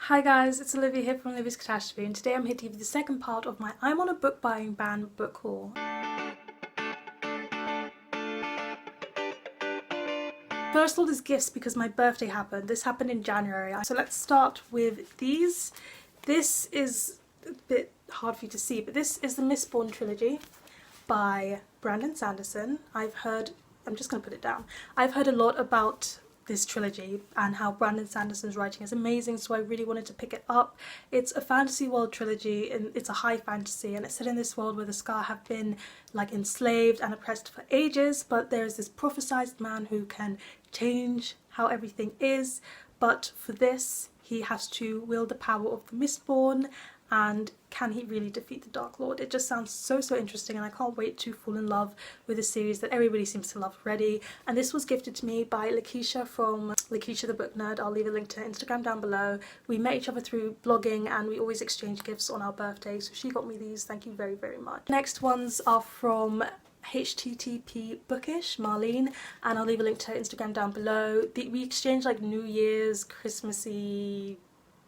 Hi guys, it's Olivia here from Olivia's Catastrophe, and today I'm here to give you the second part of my I'm on a book buying ban book haul. First all is gifts because my birthday happened. This happened in January. So let's start with these. This is a bit hard for you to see, but this is the Mistborn trilogy by Brandon Sanderson. I'm just going to put it down. I've heard a lot about this trilogy and how Brandon Sanderson's writing is amazing, so I really wanted to pick it up. It's a fantasy world trilogy, and it's a high fantasy, and it's set in this world where the Scar have been like enslaved and oppressed for ages, but there's this prophesized man who can change how everything is, but for this he has to wield the power of the Mistborn. And can he really defeat the Dark Lord? It just sounds so interesting, and I can't wait to fall in love with a series that everybody seems to love already. And this was gifted to me by Lakeisha from Lakeisha the Book Nerd. I'll leave a link to her Instagram down below. We met each other through blogging and we always exchange gifts on our birthdays, so she got me these. Thank you very much. Next ones are from http bookish Marlene, and I'll leave a link to her Instagram down below. We exchanged like New Year's, Christmassy,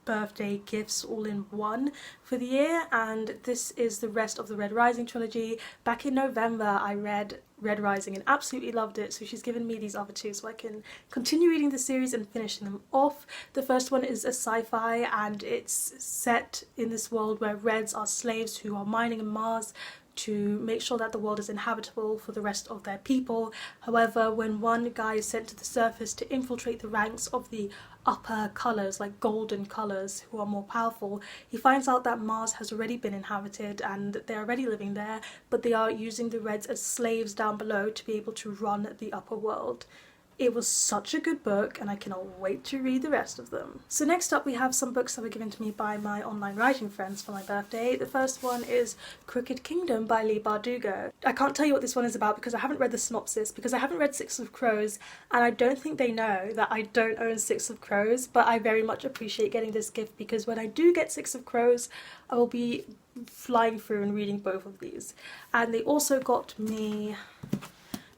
birthday gifts all in one for the year, and this is the rest of the Red Rising trilogy. Back in November I read Red Rising and absolutely loved it, so she's given me these other two so I can continue reading the series and finishing them off. The first one is a sci-fi, and it's set in this world where Reds are slaves who are mining on Mars to make sure that the world is inhabitable for the rest of their people. However, when one guy is sent to the surface to infiltrate the ranks of the upper colours, like golden colours, who are more powerful, he finds out that Mars has already been inhabited and they're already living there, but they are using the Reds as slaves down below to be able to run the upper world. It was such a good book and I cannot wait to read the rest of them. So next up we have some books that were given to me by my online writing friends for my birthday. The first one is Crooked Kingdom by Leigh Bardugo. I can't tell you what this one is about because I haven't read the synopsis, because I haven't read Six of Crows, and I don't think they know that I don't own Six of Crows, but I very much appreciate getting this gift because when I do get Six of Crows I will be flying through and reading both of these. And they also got me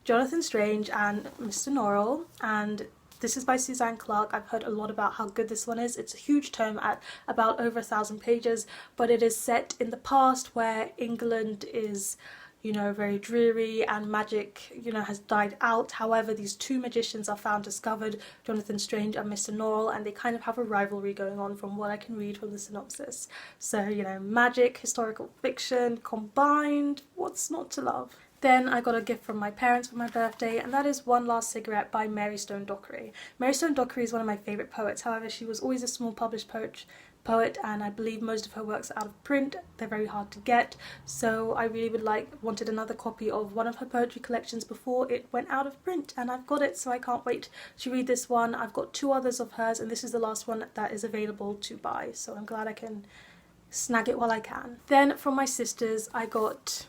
Jonathan Strange and Mr. Norrell, and this is by Suzanne Clarke. I've heard a lot about how good this one is. It's a huge tome at about over 1,000 pages, but it is set in the past where England is, you know, very dreary and magic, you know, has died out. However, these two magicians are found discovered, Jonathan Strange and Mr. Norrell, and they kind of have a rivalry going on from what I can read from the synopsis. So, you know, magic, historical fiction combined, what's not to love? Then I got a gift from my parents for my birthday, and that is One Last Cigarette by Mary Stone Dockery. Mary Stone Dockery is one of my favourite poets. However, she was always a small published poet, and I believe most of her works are out of print. They're very hard to get, so I really wanted another copy of one of her poetry collections before it went out of print, and I've got it, so I can't wait to read this one. I've got two others of hers, and this is the last one that is available to buy, so I'm glad I can snag it while I can. Then from my sisters I got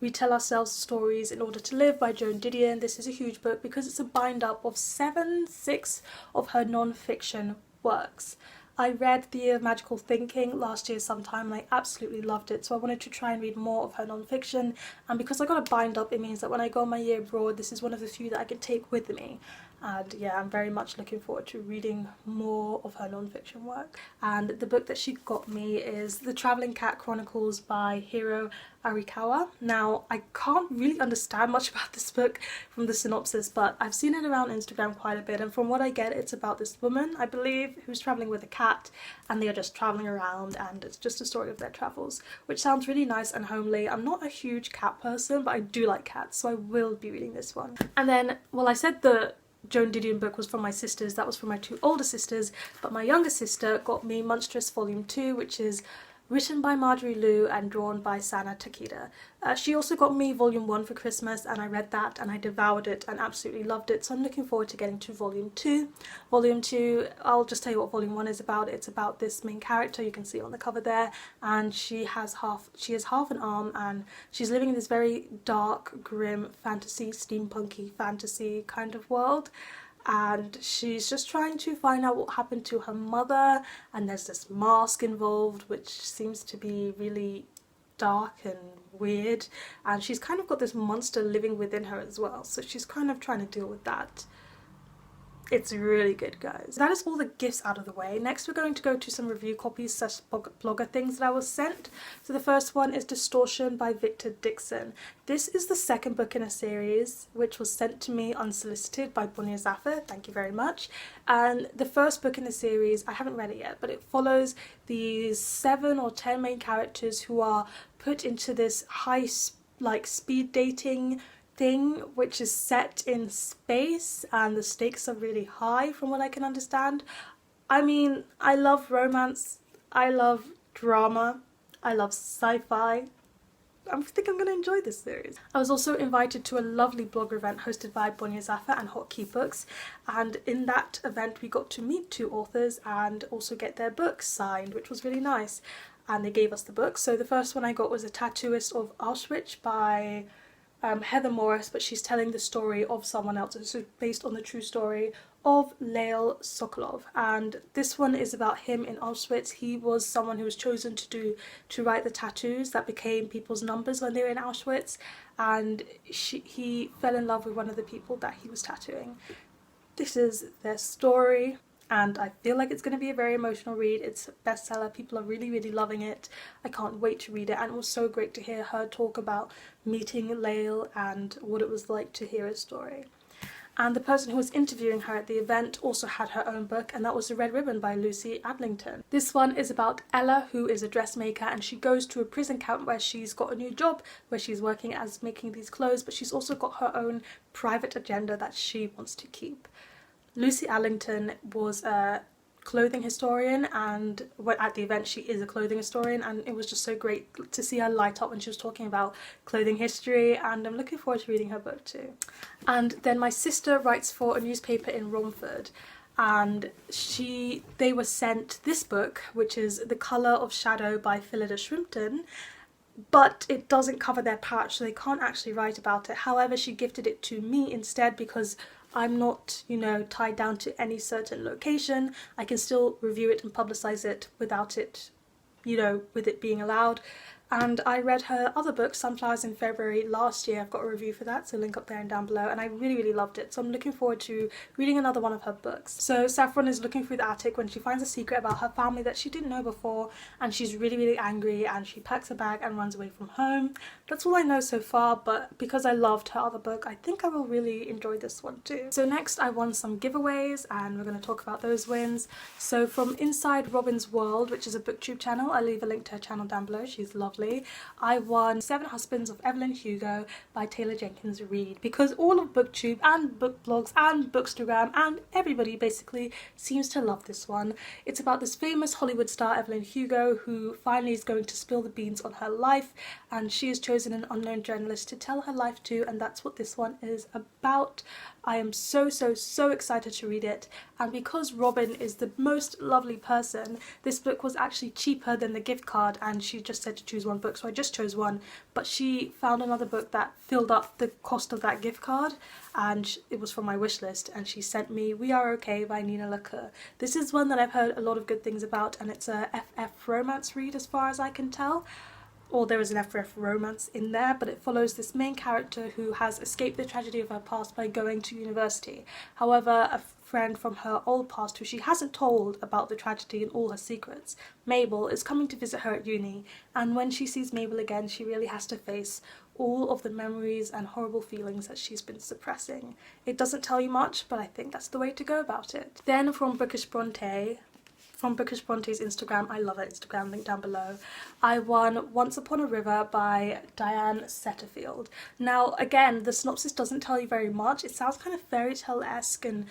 We Tell Ourselves Stories in Order to Live by Joan Didion. This is a huge book because it's a bind-up of six of her non-fiction works. I read The Year of Magical Thinking last year sometime and I absolutely loved it, so I wanted to try and read more of her non-fiction, and because I got a bind-up it means that when I go on my year abroad this is one of the few that I can take with me. And yeah, I'm very much looking forward to reading more of her non-fiction work. And the book that she got me is The Travelling Cat Chronicles by Hiro Arikawa. Now, I can't really understand much about this book from the synopsis, but I've seen it around Instagram quite a bit, and from what I get it's about this woman, I believe, who's travelling with a cat, and they are just travelling around, and it's just a story of their travels, which sounds really nice and homely. I'm not a huge cat person, but I do like cats, so I will be reading this one. And then, well, I said the Joan Didion book was from my sisters, that was from my two older sisters, but my younger sister got me Monstrous Volume 2, which is written by Marjorie Liu and drawn by Sana Takeda. She also got me Volume 1 for Christmas, and I read that and I devoured it and absolutely loved it, so I'm looking forward to getting to Volume 2. Volume 2, I'll just tell you what Volume 1 is about. It's about this main character, you can see on the cover there, and she has half an arm, and she's living in this very dark, grim fantasy, steampunky fantasy kind of world. And she's just trying to find out what happened to her mother, and there's this mask involved which seems to be really dark and weird, and she's kind of got this monster living within her as well, so she's kind of trying to deal with that. It's really good, guys. That is all the gifts out of the way. Next, we're going to go to some review copies slash blogger things that I was sent. So the first one is Distortion by Victor Dixon. This is the second book in a series which was sent to me unsolicited by Bunya Zafar. Thank you very much. And the first book in the series, I haven't read it yet, but it follows these 7 or 10 main characters who are put into this high speed dating thing which is set in space, and the stakes are really high from what I can understand. I mean, I love romance, I love drama, I love sci-fi. I think I'm going to enjoy this series. I was also invited to a lovely blogger event hosted by Bunya Zafar and Hotkey Books, and in that event we got to meet 2 authors and also get their books signed, which was really nice, and they gave us the books. So the first one I got was A Tattooist of Auschwitz by Heather Morris, but she's telling the story of someone else. It's based on the true story of Leil Sokolov, and this one is about him in Auschwitz. He was someone who was chosen to write the tattoos that became people's numbers when they were in Auschwitz, and he fell in love with one of the people that he was tattooing. This is their story, and I feel like it's going to be a very emotional read. It's a bestseller, people are really loving it. I can't wait to read it, and it was so great to hear her talk about meeting Leil and what it was like to hear his story. And the person who was interviewing her at the event also had her own book, and that was The Red Ribbon by Lucy Adlington. This one is about Ella, who is a dressmaker, and she goes to a prison camp where she's got a new job, where she's working as making these clothes, but she's also got her own private agenda that she wants to keep. Lucy Adlington was a clothing historian, and at the event she is a clothing historian, and it was just so great to see her light up when she was talking about clothing history, and I'm looking forward to reading her book too. And then my sister writes for a newspaper in Romford, and they were sent this book, which is The Colour of Shadow by Phillida Shrimpton, but it doesn't cover their patch, so they can't actually write about it. However, she gifted it to me instead because I'm not, you know, tied down to any certain location. I can still review it and publicise it without it, you know, with it being allowed. And I read her other book, Sunflowers in February, last year. I've got a review for that, so link up there and down below, and I really loved it. So I'm looking forward to reading another one of her books. So Saffron is looking through the attic when she finds a secret about her family that she didn't know before, and she's really angry, and she packs her bag and runs away from home. That's all I know so far, but because I loved her other book, I think I will really enjoy this one too. So next I won some giveaways, and we're going to talk about those wins. So from Inside Robin's World, which is a booktube channel, I'll leave a link to her channel down below, she's lovely. I won 7 Husbands of Evelyn Hugo by Taylor Jenkins Reid, because all of booktube and book blogs and bookstagram and everybody basically seems to love this one. It's about this famous Hollywood star Evelyn Hugo who finally is going to spill the beans on her life, and she has chosen an unknown journalist to tell her life to, and that's what this one is about. I am so excited to read it, and because Robin is the most lovely person, this book was actually cheaper than the gift card, and she just said to choose one book, so I just chose one, but she found another book that filled up the cost of that gift card, and it was from my wish list, and she sent me We Are Okay by Nina LaCour. This is one that I've heard a lot of good things about, and it's a FF romance read as far as I can tell. Or there is an FF romance in there, but it follows this main character who has escaped the tragedy of her past by going to university. However, a friend from her old past who she hasn't told about the tragedy and all her secrets, Mabel, is coming to visit her at uni, and when she sees Mabel again, she really has to face all of the memories and horrible feelings that she's been suppressing. It doesn't tell you much, but I think that's the way to go about it. Then from Bookish Bronte, from Bookish Bronte's Instagram, I love her Instagram, link down below, I won Once Upon a River by Diane Setterfield. Now again, the synopsis doesn't tell you very much. It sounds kind of fairy tale-esque and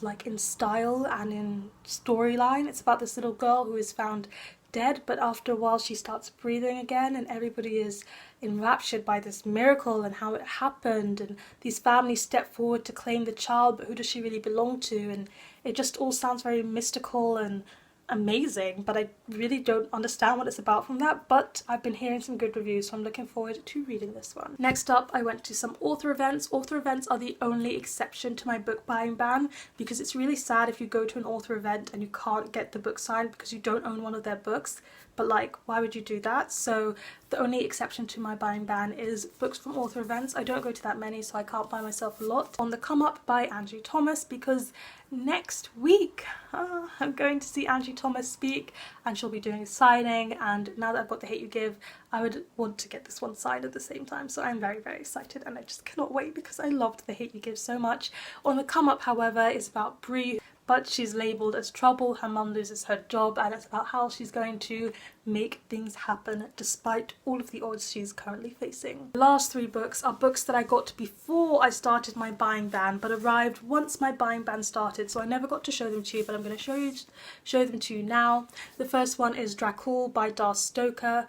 like in style and in storyline. It's about this little girl who is found dead, but after a while she starts breathing again, and everybody is enraptured by this miracle and how it happened, and these families step forward to claim the child, but who does she really belong to? And it just all sounds very mystical and amazing, but I really don't understand what it's about from that, but I've been hearing some good reviews, so I'm looking forward to reading this one. Next up, I went to some author events. Author events are the only exception to my book buying ban, because it's really sad if you go to an author event and you can't get the book signed because you don't own one of their books. But like, why would you do that? So the only exception to my buying ban is books from author events. I don't go to that many, so I can't buy myself a lot. On the Come Up by Angie Thomas, because next week. I'm going to see Angie Thomas speak, and she'll be doing a signing, and now that I've got The Hate You Give, I would want to get this one signed at the same time, so I'm very, very excited, and I just cannot wait because I loved The Hate You Give so much. On the come up, however, is about Brie, but she's labelled as trouble. Her mum loses her job, and it's about how she's going to make things happen despite all of the odds she's currently facing. The last 3 books are books that I got before I started my buying ban, but arrived once my buying ban started, so I never got to show them to you, but I'm going to show them to you now. The first one is Dracul by Dar Stoker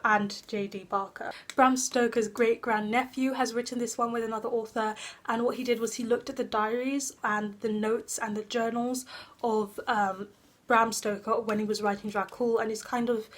and J.D. Barker. Bram Stoker's great-grandnephew has written this one with another author, and what he did was he looked at the diaries and the notes and the journals of Bram Stoker when he was writing Dracul, and he's kind of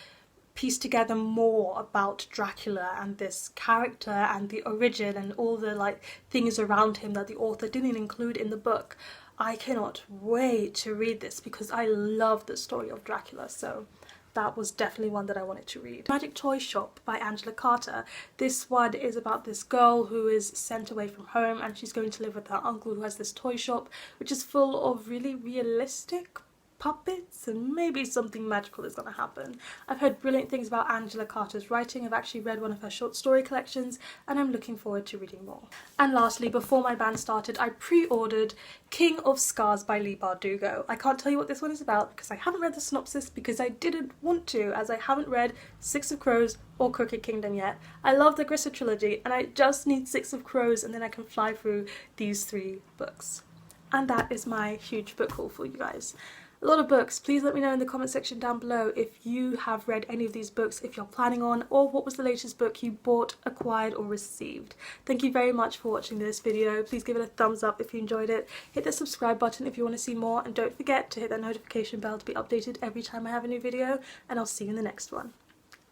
pieced together more about Dracula and this character and the origin and all the things around him that the author didn't include in the book. I cannot wait to read this because I love the story of Dracula, so that was definitely one that I wanted to read. Magic Toy Shop by Angela Carter. This one is about this girl who is sent away from home, and she's going to live with her uncle who has this toy shop which is full of really realistic puppets, and maybe something magical is going to happen. I've heard brilliant things about Angela Carter's writing. I've actually read one of her short story collections, and I'm looking forward to reading more. And lastly, before my ban started, I pre-ordered King of Scars by Leigh Bardugo. I can't tell you what this one is about because I haven't read the synopsis because I didn't want to, as I haven't read Six of Crows or Crooked Kingdom yet. I love the Grissa trilogy, and I just need Six of Crows, and then I can fly through these 3 books. And that is my huge book haul for you guys. A lot of books. Please let me know in the comment section down below if you have read any of these books, if you're planning on, or what was the latest book you bought, acquired or received. Thank you very much for watching this video. Please give it a thumbs up if you enjoyed it. Hit the subscribe button if you want to see more, and don't forget to hit that notification bell to be updated every time I have a new video, and I'll see you in the next one.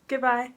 Goodbye.